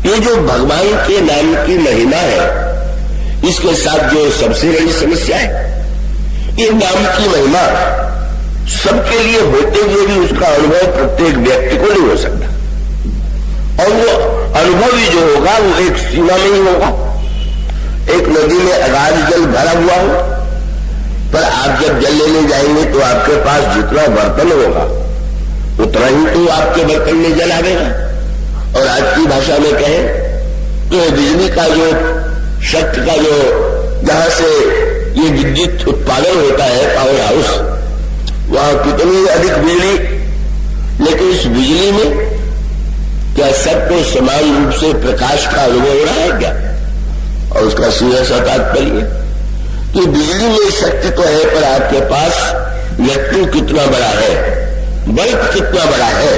ये जो भगवान के नाम की महिमा है, इसके साथ जो सबसे बड़ी समस्या है, ये नाम की महिमा सबके लिए होते हुए भी उसका अनुभव प्रत्येक व्यक्ति को नहीं हो सकता। और वो अनुभव ही जो होगा वो एक सीमा में ही होगा। एक नदी में अगाध जल भरा हुआ हो, पर आप जब जल लेने जाएंगे तो आपके पास जितना बर्तन होगा उतना ही तो आपके बर्तन में जल आवेगा। और आज की भाषा में कहें तो बिजली का जो शक्ति का जो जहां से ये विद्युत उत्पादन होता है, पावर हाउस, वहां कितनी अधिक बिजली, लेकिन इस बिजली में क्या सबको समान रूप से प्रकाश का अनुभव हो रहा है क्या? और उसका सीधा सा तात्पर्य कि बिजली में शक्ति तो है, पर आपके पास व्यक्ति कितना बड़ा है, बल्ब कितना बड़ा है,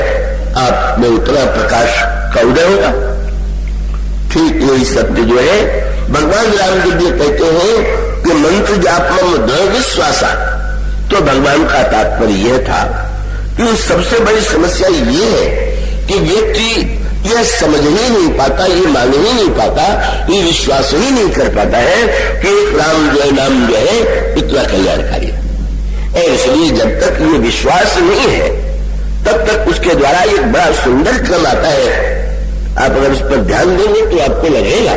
आप में उतना प्रकाश का उदय होगा। ठीक यही सत्य जो है भगवान रामदेव जी कहते हैं कि मंत्र जापम दृढ़ विश्वासा। तो भगवान का तात्पर्य यह था कि सबसे बड़ी समस्या ये है कि व्यक्ति यह समझ ही नहीं पाता, ये मान ही नहीं पाता, ये विश्वास ही नहीं कर पाता है कि एक राम जो है, नाम जो है इतना कल्याणकारी है। और इसलिए जब तक ये विश्वास नहीं है तब तक उसके द्वारा एक बड़ा सुंदर क्रम आता है। आप अगर उस पर ध्यान देंगे तो आपको लगेगा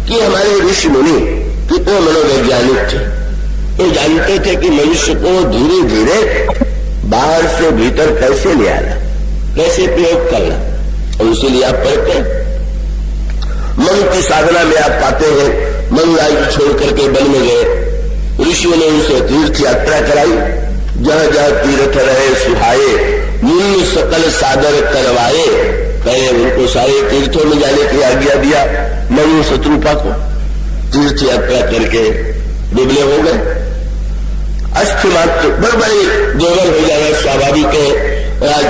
कि हमारे ऋषि मुनि कितने मनोवैज्ञानिक थे। वो जानते थे कि मनुष्य को धीरे धीरे बाहर से भीतर कैसे ले आना, कैसे प्रयोग करना, और इसीलिए आप पढ़ते हैं। मन की साधना में आप पाते हैं मन राज्य छोड़ करके वन में गए, ऋषियों ने उनसे तीर्थ यात्रा कराई, जहां जहां तीर्थ रहे सुहाए, मुनि सकल सादर करवाए। पहले उनको सारे तीर्थों में जाने की आज्ञा दिया, मनु शत्रुपा को तीर्थ यात्रा करके दुबले हो गए, अस्थि मात्र बड़े दुर्बल हो जाना स्वाभाविक है। आज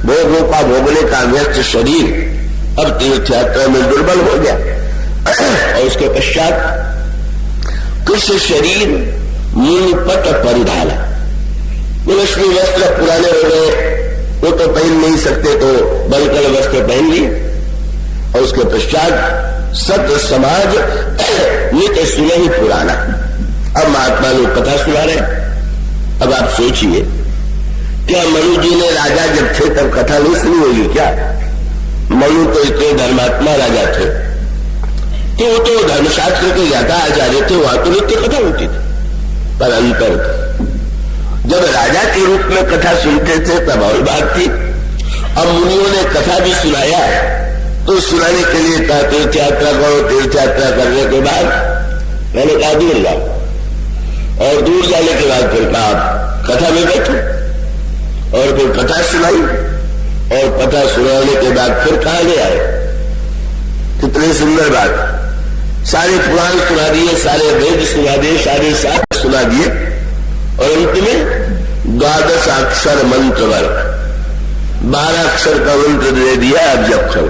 भोगों का भोगने का व्यस्त शरीर अब तीर्थ यात्रा में दुर्बल हो गया। और उसके पश्चात कृष्ण शरीर मुनिपट परिधाला, मनुष्य वस्त्र पुराने हो गए, वो तो पहन नहीं सकते तो बलकल वस्त्र पहन लिए। और उसके पश्चात सत्य समाज नित्य सुने ही पुराना। अब महात्मा लोग कथा सुना रहे। अब आप सोचिए, क्या मनु जी ने राजा जब थे तब कथा नहीं सुनी होगी क्या? मनु तो इतने धर्मात्मा राजा थे, तो वो तो धर्मशास्त्र के ज्यादा आचार्य थे, वहां तो नित्य कथा होती थी। पर अंतर जब राजा के रूप में कथा सुनते थे तब और बात थी। अब मुनियों ने कथा भी सुनाया तो सुनाने के लिए कहा तीर्थ यात्रा करो। तीर्थ यात्रा करने के बाद मैंने कहा दूर जाओ, और दूर जाने के बाद फिर कहा कथा में बैठो, और फिर कथा सुनाई, और कथा सुनाने के बाद फिर कहा ले आए। कितनी सुंदर बात, सारे पुराण सुना दिए, सारे वेद सुना दिए, सारे शास्त्र सुना दिए, और अंत में 12 अक्षर मंत्र वर्ग 12 अक्षर का मंत्र दे दिया। अब जब करो,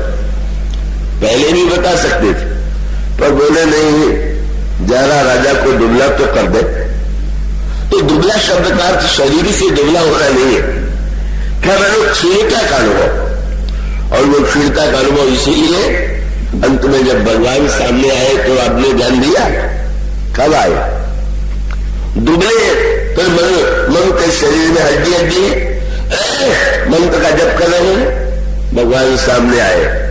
पहले भी बता सकते थे, पर बोले नहीं, जरा राजा को दुबला तो कर दे। तो दुबला शब्द का अर्थ शरीर से दुबला होना नहीं है, क्या मैंने क्षीणता का अनुभव। और वो क्षीणता का अनुभव इसीलिए अंत में जब भगवान सामने आए तो आपने ध्यान दिया, कब आए दुबले, फिर मन के शरीर में हड्डी हड्डी मंत्र का जप कर रहे हैं, भगवान सामने आए।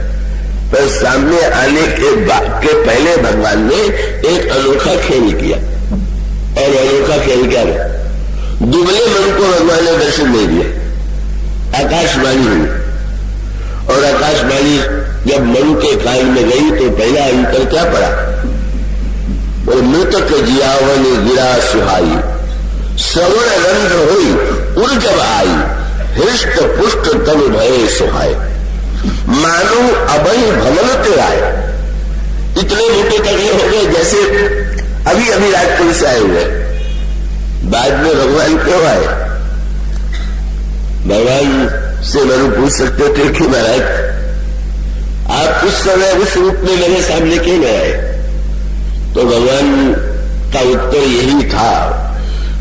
पर सामने आने के पहले भगवान ने एक अनोखा खेल किया। और अनोखा खेल क्या है? दुबले मन को भगवान ने दर्शन नहीं दिया, आकाशवाणी हुई। और आकाशवाणी जब मन के कान में गई तो पहला अंतर क्या पड़ा? और मृतक जियावन गिरा सुहाई, श्रवण रंध्र हुई उड़ जब आई, हृष्ट पुष्ट तन भय सुहाय, मानो अभय भवन तेराय। इतने मोटे तगड़े हो गए जैसे अभी अभी राजपुर से आए हुए। बाद में भगवान क्यों आए? भगवान से मनु पूछ सकते थे कि महाराज आप उस समय उस रूप में मेरे सामने क्यों नहीं आए? तो भगवान का उत्तर यही था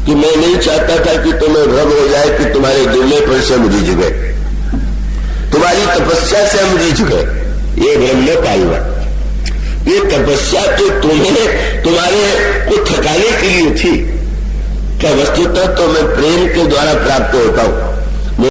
कि मैं नहीं चाहता था कि तुम्हें भ्रम हो जाए कि तुम्हारे दुर्ले पर से हम रिझ गए, तुम्हारी तपस्या से हम रिझ गए। ये भ्रम न पालना। ये तपस्या तो तुम्हारे को थकाने के लिए थी, क्या वस्तुतः तो मैं प्रेम के द्वारा प्राप्त होता हूं।